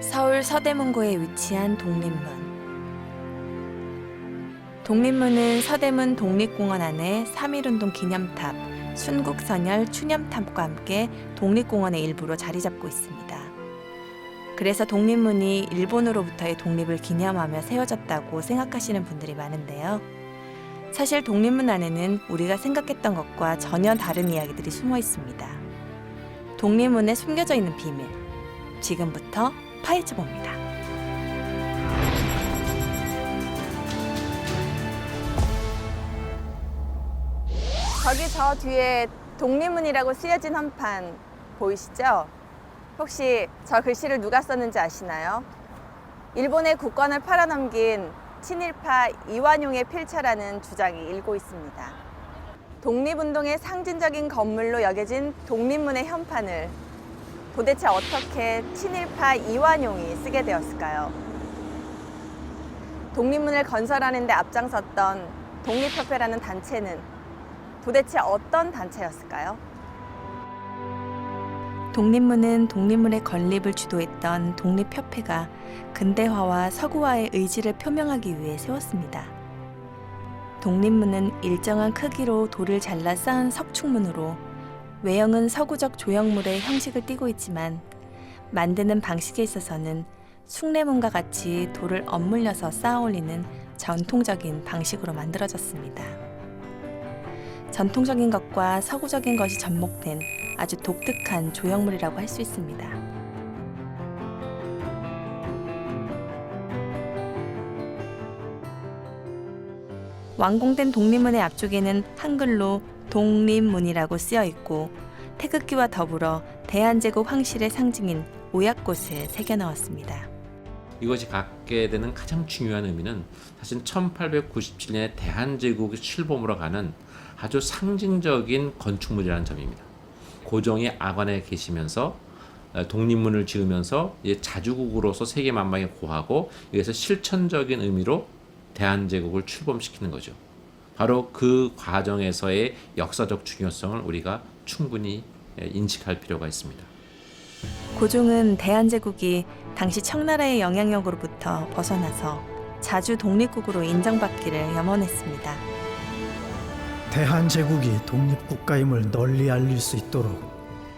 서울 서대문구에 위치한 독립문. 독립문은 서대문 독립공원 안에 3.1운동 기념탑, 순국선열 추념탑과 함께 독립공원의 일부로 자리 잡고 있습니다. 그래서 독립문이 일본으로부터의 독립을 기념하며 세워졌다고 생각하시는 분들이 많은데요. 사실 독립문 안에는 우리가 생각했던 것과 전혀 다른 이야기들이 숨어 있습니다. 독립문에 숨겨져 있는 비밀, 지금부터 파헤쳐 봅니다. 저기 저 뒤에 독립문이라고 쓰여진 헌판 보이시죠? 혹시 저 글씨를 누가 썼는지 아시나요? 일본의 국권을 팔아넘긴 친일파 이완용의 필체라는 주장이 일고 있습니다. 독립운동의 상징적인 건물로 여겨진 독립문의 현판을 도대체 어떻게 친일파 이완용이 쓰게 되었을까요? 독립문을 건설하는 데 앞장섰던 독립협회라는 단체는 도대체 어떤 단체였을까요? 독립문은 독립문의 건립을 주도했던 독립협회가 근대화와 서구화의 의지를 표명하기 위해 세웠습니다. 독립문은 일정한 크기로 돌을 잘라 쌓은 석축문으로 외형은 서구적 조형물의 형식을 띠고 있지만 만드는 방식에 있어서는 숭례문과 같이 돌을 엇물려서 쌓아 올리는 전통적인 방식으로 만들어졌습니다. 전통적인 것과 서구적인 것이 접목된 아주 독특한 조형물이라고 할 수 있습니다. 완공된 독립문의 앞쪽에는 한글로 독립문이라고 쓰여 있고 태극기와 더불어 대한제국 황실의 상징인 오약꽃을 새겨 넣었습니다. 이것이 갖게 되는 가장 중요한 의미는 사실 1897년에 대한제국의 출범으로 가는 아주 상징적인 건축물이라는 점입니다. 고종이 악원에 계시면서 독립문을 지으면서 자주국으로서 세계 만방에 고하고 여기서 실천적인 의미로 대한제국을 출범시키는 거죠. 바로 그 과정에서의 역사적 중요성을 우리가 충분히 인식할 필요가 있습니다. 고종은 대한제국이 당시 청나라의 영향력으로부터 벗어나서 자주 독립국으로 인정받기를 염원했습니다. 대한제국이 독립국가임을 널리 알릴 수 있도록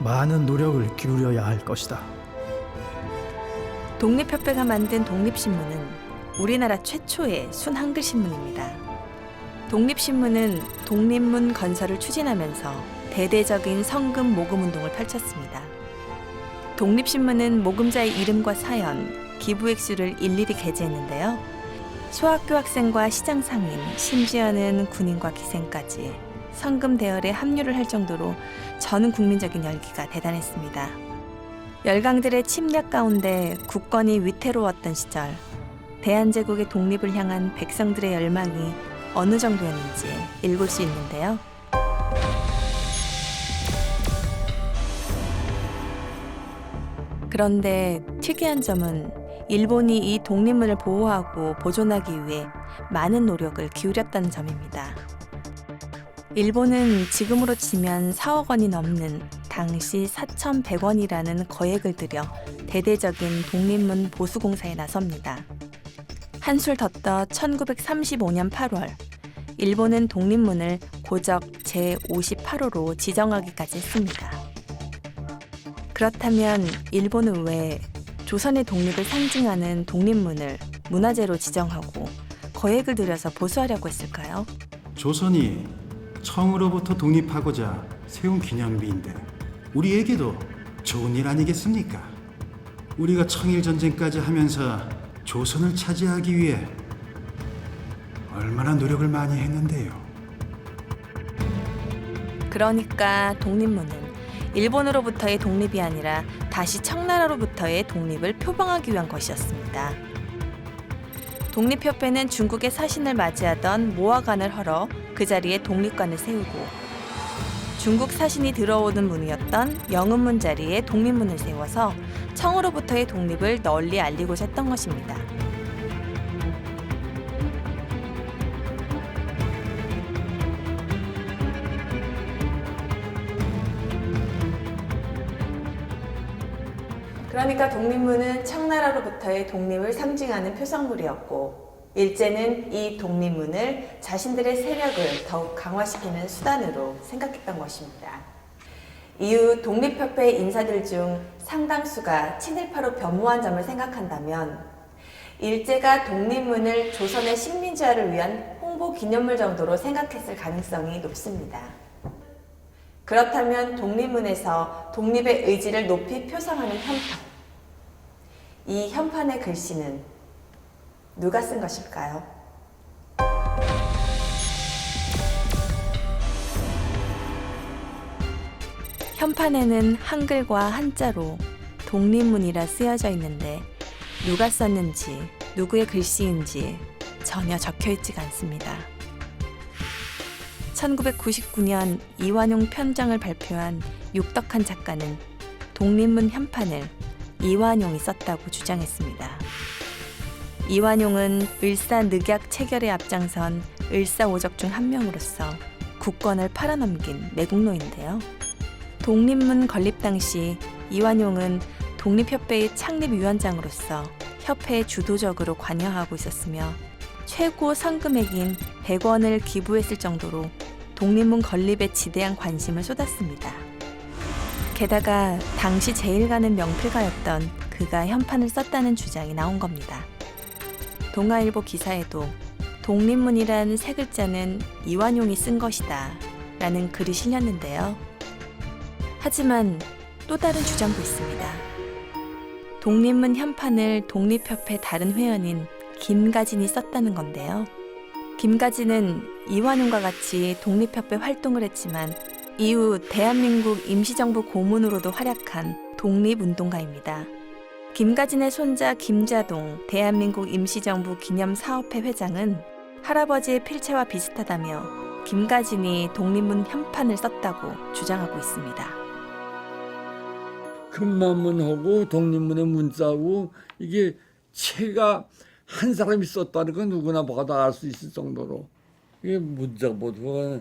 많은 노력을 기울여야 할 것이다. 독립협회가 만든 독립신문은 우리나라 최초의 순한글 신문입니다. 독립신문은 독립문 건설을 추진하면서 대대적인 성금 모금 운동을 펼쳤습니다. 독립신문은 모금자의 이름과 사연, 기부액 수를 일일이 게재했는데요. 소학교 학생과 시장 상인, 심지어는 군인과 기생까지 성금 대열에 합류를 할 정도로 전 국민적인 열기가 대단했습니다. 열강들의 침략 가운데 국권이 위태로웠던 시절, 대한제국의 독립을 향한 백성들의 열망이 어느 정도였는지 읽을 수 있는데요. 그런데 특이한 점은 일본이 이 독립문을 보호하고 보존하기 위해 많은 노력을 기울였다는 점입니다. 일본은 지금으로 치면 4억 원이 넘는 당시 4,100원이라는 거액을 들여 대대적인 독립문 보수공사에 나섭니다. 한술 더 떠 1935년 8월, 일본은 독립문을 고적 제58호로 지정하기까지 했습니다. 그렇다면 일본은 왜 조선의 독립을 상징하는 독립문을 문화재로 지정하고 거액을 들여서 보수하려고 했을까요? 조선이 청으로부터 독립하고자 세운 기념비인데 우리에게도 좋은 일 아니겠습니까? 우리가 청일전쟁까지 하면서 조선을 차지하기 위해 얼마나 노력을 많이 했는데요. 그러니까 독립문은 일본으로부터의 독립이 아니라 다시 청나라로부터의 독립을 표방하기 위한 것이었습니다. 독립협회는 중국의 사신을 맞이하던 모화관을 헐어 그 자리에 독립관을 세우고 중국 사신이 들어오는 문이었던 영운문 자리에 독립문을 세워서 청으로부터의 독립을 널리 알리고자 했던 것입니다. 그러니까 독립문은 청나라로부터의 독립을 상징하는 표성물이었고 일제는 이 독립문을 자신들의 세력을 더욱 강화시키는 수단으로 생각했던 것입니다. 이후 독립협회 인사들 중 상당수가 친일파로 변모한 점을 생각한다면 일제가 독립문을 조선의 식민지화를 위한 홍보 기념물 정도로 생각했을 가능성이 높습니다. 그렇다면 독립문에서 독립의 의지를 높이 표상하는 현판, 이 현판의 글씨는 누가 쓴 것일까요? 현판에는 한글과 한자로 독립문이라 쓰여져 있는데 누가 썼는지 누구의 글씨인지 전혀 적혀 있지가 않습니다. 1999년 이완용 편정을 발표한 육덕한 작가는 독립문 현판을 이완용이 썼다고 주장했습니다. 이완용은 을사늑약 체결에 앞장선 을사오적 중 한 명으로서 국권을 팔아넘긴 매국노인데요. 독립문 건립 당시 이완용은 독립협회의 창립위원장으로서 협회에 주도적으로 관여하고 있었으며 최고 상금액인 100원을 기부했을 정도로 독립문 건립에 지대한 관심을 쏟았습니다. 게다가 당시 제일 가는 명필가였던 그가 현판을 썼다는 주장이 나온 겁니다. 동아일보 기사에도 독립문이란 세 글자는 이완용이 쓴 것이다 라는 글이 실렸는데요. 하지만 또 다른 주장도 있습니다. 독립문 현판을 독립협회 다른 회원인 김가진이 썼다는 건데요. 김가진은 이완용과 같이 독립협회 활동을 했지만 이후 대한민국 임시정부 고문으로도 활약한 독립운동가입니다. 김가진의 손자 김자동 대한민국 임시정부 기념사업회 회장은 할아버지의 필체와 비슷하다며 김가진이 독립문 현판을 썼다고 주장하고 있습니다. 금만문하고 독립문의 문자하고 이게 체가 한 사람이 썼다는 건 누구나 봐도 알 수 있을 정도로 이게 문자보다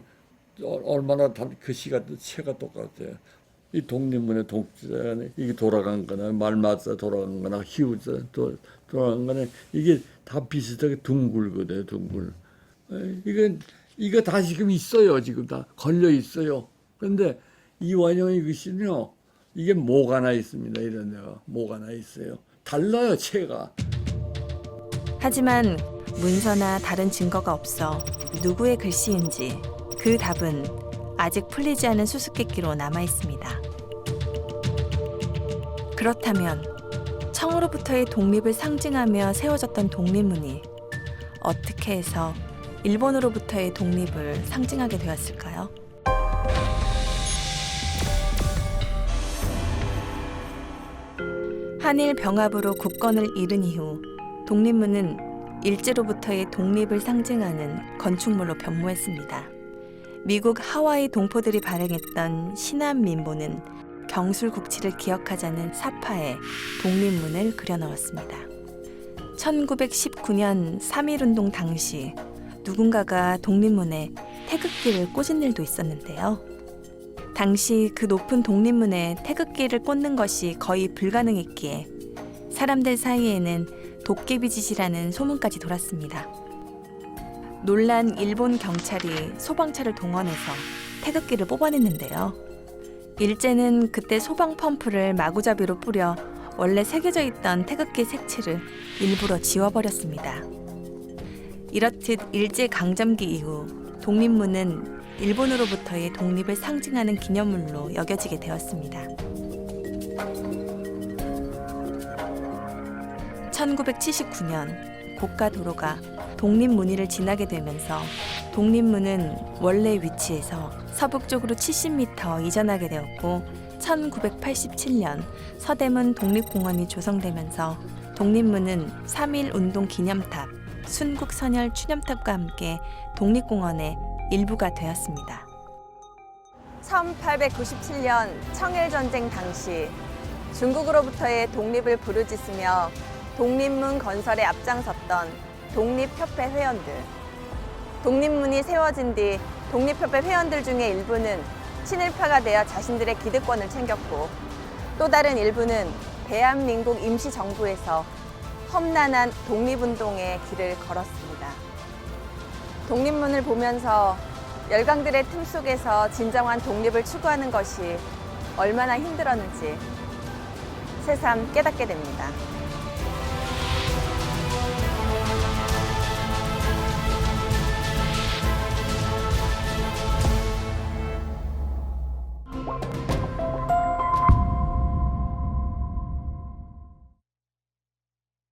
얼마나 글씨가 체가 똑같아요. 이 독립문의 독자는 이게 돌아간 거나 말맞아 돌아간 거나 희우자 돌아간 거나 이게 다 비슷하게 둥글거든요. 둥글. 이거 다 지금 있어요. 지금 다 걸려 있어요. 그런데 이완용의 글씨는요. 이게 목 하나 있습니다. 이런 데가 목 하나 있어요. 달라요, 체가. 하지만 문서나 다른 증거가 없어 누구의 글씨인지 그 답은 아직 풀리지 않은 수수께끼로 남아 있습니다. 그렇다면 청으로부터의 독립을 상징하며 세워졌던 독립문이 어떻게 해서 일본으로부터의 독립을 상징하게 되었을까요? 한일 병합으로 국권을 잃은 이후 독립문은 일제로부터의 독립을 상징하는 건축물로 변모했습니다. 미국 하와이 동포들이 발행했던 신안민보는 경술국치를 기억하자는 사파에 독립문을 그려넣었습니다. 1919년 3.1운동 당시 누군가가 독립문에 태극기를 꽂은 일도 있었는데요. 당시 그 높은 독립문에 태극기를 꽂는 것이 거의 불가능했기에 사람들 사이에는 도깨비짓이라는 소문까지 돌았습니다. 놀란 일본 경찰이 소방차를 동원해서 태극기를 뽑아냈는데요. 일제는 그때 소방 펌프를 마구잡이로 뿌려 원래 새겨져 있던 태극기 색칠을 일부러 지워버렸습니다. 이렇듯 일제 강점기 이후 독립문은 일본으로부터의 독립을 상징하는 기념물로 여겨지게 되었습니다. 1979년 고가도로가 독립문의를 지나게 되면서 독립문은 원래 위치에서 서북쪽으로 70m 이전하게 되었고 1987년 서대문 독립공원이 조성되면서 독립문은 3.1운동 기념탑, 순국선열 추념탑과 함께 독립공원의 일부가 되었습니다. 1897년 청일전쟁 당시 중국으로부터의 독립을 부르짖으며 독립문 건설에 앞장섰던 독립협회 회원들. 독립문이 세워진 뒤 독립협회 회원들 중에 일부는 친일파가 되어 자신들의 기득권을 챙겼고 또 다른 일부는 대한민국 임시정부에서 험난한 독립운동의 길을 걸었습니다. 독립문을 보면서 열강들의 틈 속에서 진정한 독립을 추구하는 것이 얼마나 힘들었는지 새삼 깨닫게 됩니다.